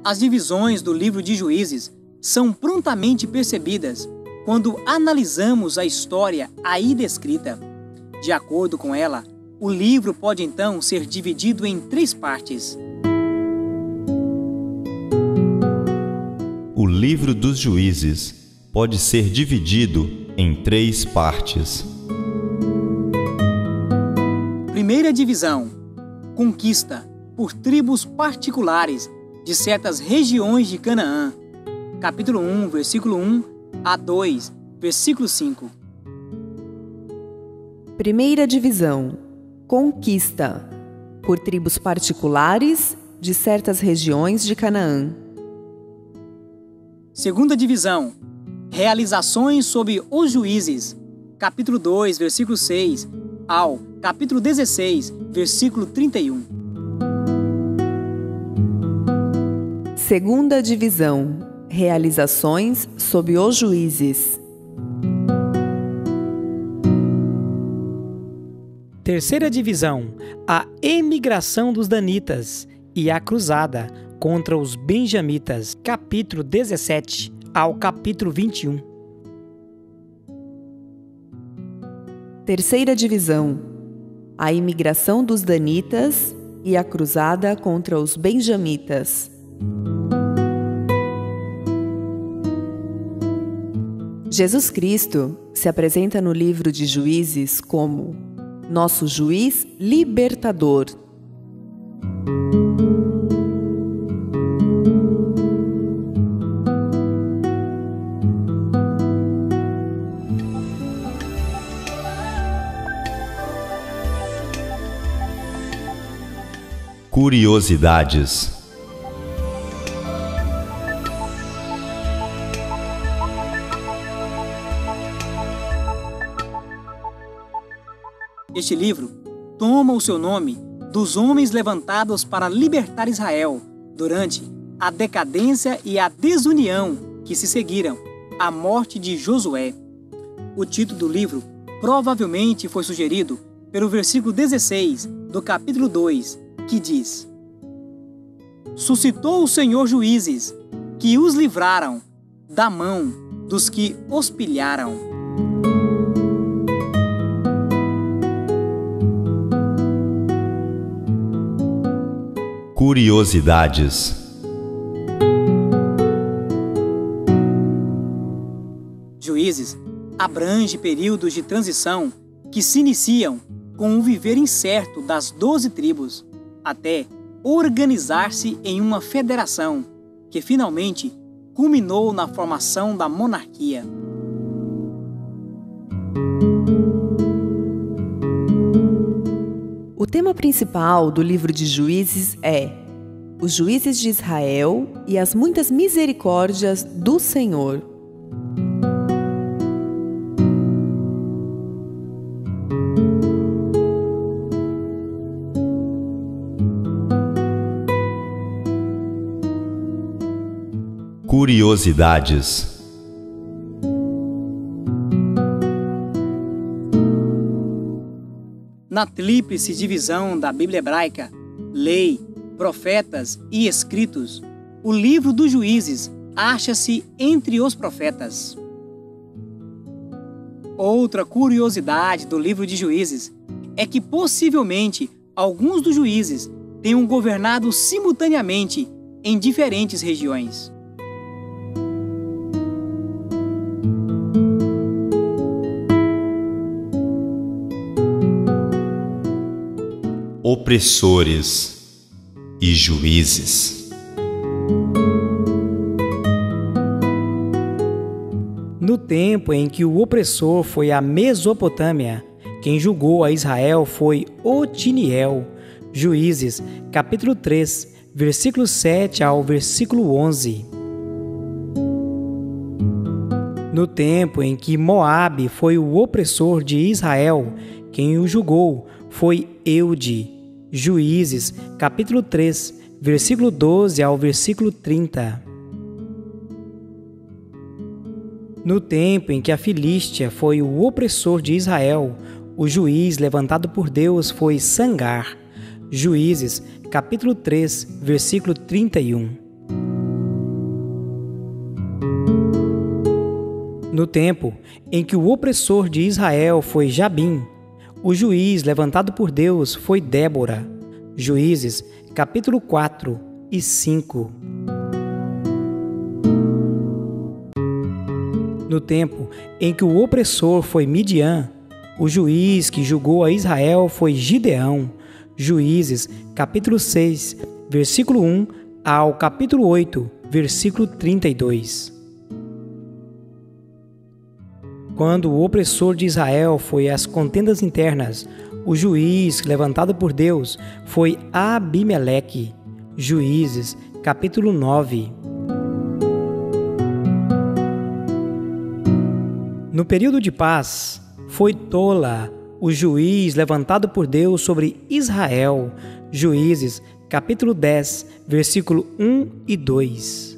As divisões do livro de Juízes são prontamente percebidas quando analisamos a história aí descrita. De acordo com ela, o livro pode então ser dividido em 3 partes. O livro dos Juízes pode ser dividido em 3 partes. Primeira divisão: conquista por tribos particulares de certas regiões de Canaã. Capítulo 1, versículo 1 a 2, versículo 5. Primeira divisão: conquista por tribos particulares de certas regiões de Canaã. Segunda divisão: realizações sob os juízes. Capítulo 2, versículo 6 ao capítulo 16, versículo 31. Segunda divisão: realizações sob os juízes. Terceira divisão: a emigração dos danitas e a cruzada contra os benjamitas. Capítulo 17 ao capítulo 21. Terceira divisão: a imigração dos danitas e a cruzada contra os benjamitas. Jesus Cristo se apresenta no livro de Juízes como nosso juiz libertador. Curiosidades. Este livro toma o seu nome dos homens levantados para libertar Israel durante a decadência e a desunião que se seguiram à morte de Josué. O título do livro provavelmente foi sugerido pelo versículo 16 do capítulo 2, que diz: suscitou o Senhor juízes que os livraram da mão dos que os pilharam. Curiosidades. Juízes abrange períodos de transição que se iniciam com o viver incerto das 12 tribos, até organizar-se em uma federação, que finalmente culminou na formação da monarquia. O tema principal do livro de Juízes é os juízes de Israel e as muitas misericórdias do Senhor. Curiosidades. Na tríplice divisão da Bíblia hebraica, lei, profetas e escritos, o livro dos Juízes acha-se entre os profetas. Outra curiosidade do livro de Juízes é que possivelmente alguns dos juízes tenham governado simultaneamente em diferentes regiões. Opressores e juízes. No tempo em que o opressor foi a Mesopotâmia, quem julgou a Israel foi Otiniel. Juízes, capítulo 3, versículo 7 ao versículo 11. No tempo em que Moabe foi o opressor de Israel, quem o julgou foi Eude. Juízes, capítulo 3, versículo 12 ao versículo 30. No tempo em que a Filístia foi o opressor de Israel, o juiz levantado por Deus foi Sangar. Juízes, capítulo 3, versículo 31. No tempo em que o opressor de Israel foi Jabim, o juiz levantado por Deus foi Débora. Juízes, capítulo 4 e 5. No tempo em que o opressor foi Midian, o juiz que julgou a Israel foi Gideão. Juízes, capítulo 6, versículo 1 ao capítulo 8, versículo 32. Quando o opressor de Israel foi às contendas internas, o juiz levantado por Deus foi Abimeleque. Juízes, capítulo 9. No período de paz, foi Tola, o juiz levantado por Deus sobre Israel. Juízes, capítulo 10, versículo 1 e 2.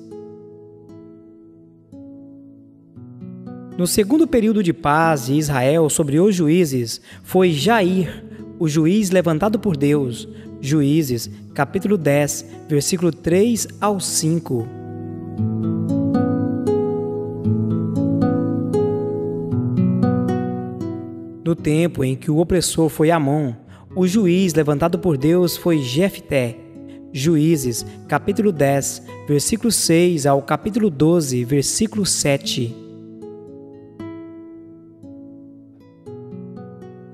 No segundo período de paz de Israel sobre os juízes, foi Jair, o juiz levantado por Deus. Juízes, capítulo 10, versículo 3 ao 5. No tempo em que o opressor foi Amon, o juiz levantado por Deus foi Jefté. Juízes, capítulo 10, versículo 6 ao capítulo 12, versículo 7.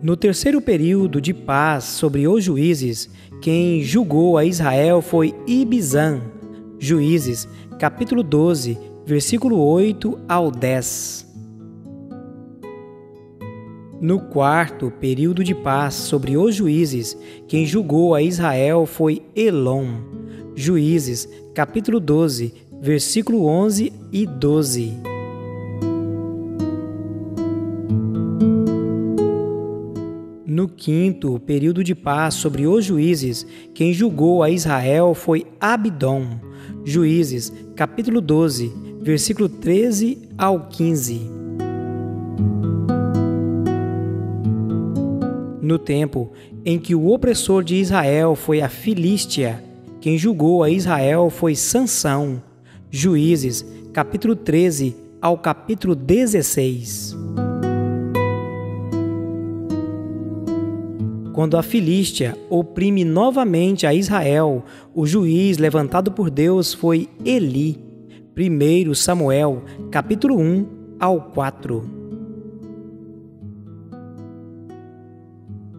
No terceiro período de paz sobre os juízes, quem julgou a Israel foi Ibizan. Juízes, capítulo 12, versículo 8 ao 10. No quarto período de paz sobre os juízes, quem julgou a Israel foi Elom. Juízes, capítulo 12, versículo 11 e 12. No quinto período de paz sobre os juízes, quem julgou a Israel foi Abidom. Juízes, capítulo 12, versículo 13 ao 15. No tempo em que o opressor de Israel foi a Filístia, quem julgou a Israel foi Sansão. Juízes, capítulo 13 ao capítulo 16. Quando a Filístia oprime novamente a Israel, o juiz levantado por Deus foi Eli. 1 Samuel, capítulo 1 ao 4.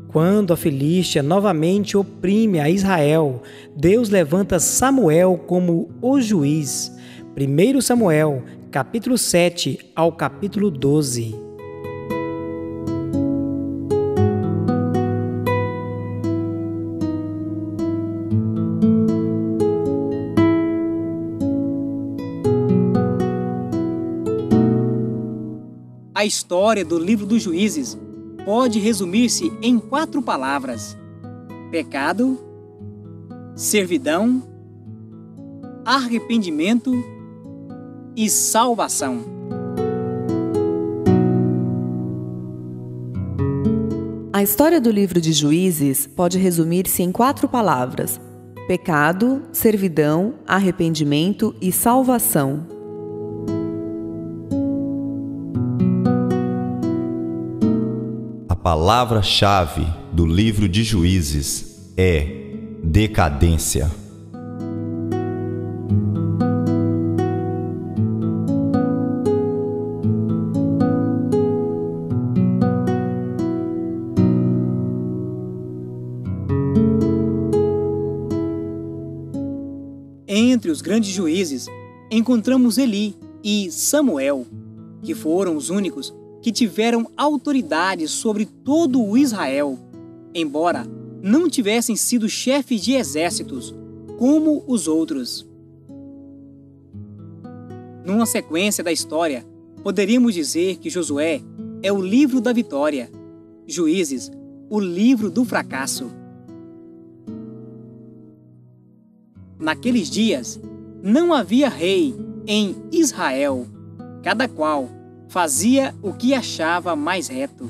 Quando a Filístia novamente oprime a Israel, Deus levanta Samuel como o juiz. 1 Samuel, capítulo 7 ao capítulo 12. A história do livro dos Juízes pode resumir-se em 4 palavras: pecado, servidão, arrependimento e salvação. A história do livro de Juízes pode resumir-se em 4 palavras: pecado, servidão, arrependimento e salvação. A palavra-chave do livro de Juízes é decadência. Entre os grandes juízes, encontramos Eli e Samuel, que foram os únicos que tiveram autoridade sobre todo o Israel, embora não tivessem sido chefes de exércitos, como os outros. Numa sequência da história, poderíamos dizer que Josué é o livro da vitória, Juízes, o livro do fracasso. Naqueles dias, não havia rei em Israel, cada qual fazia o que achava mais reto.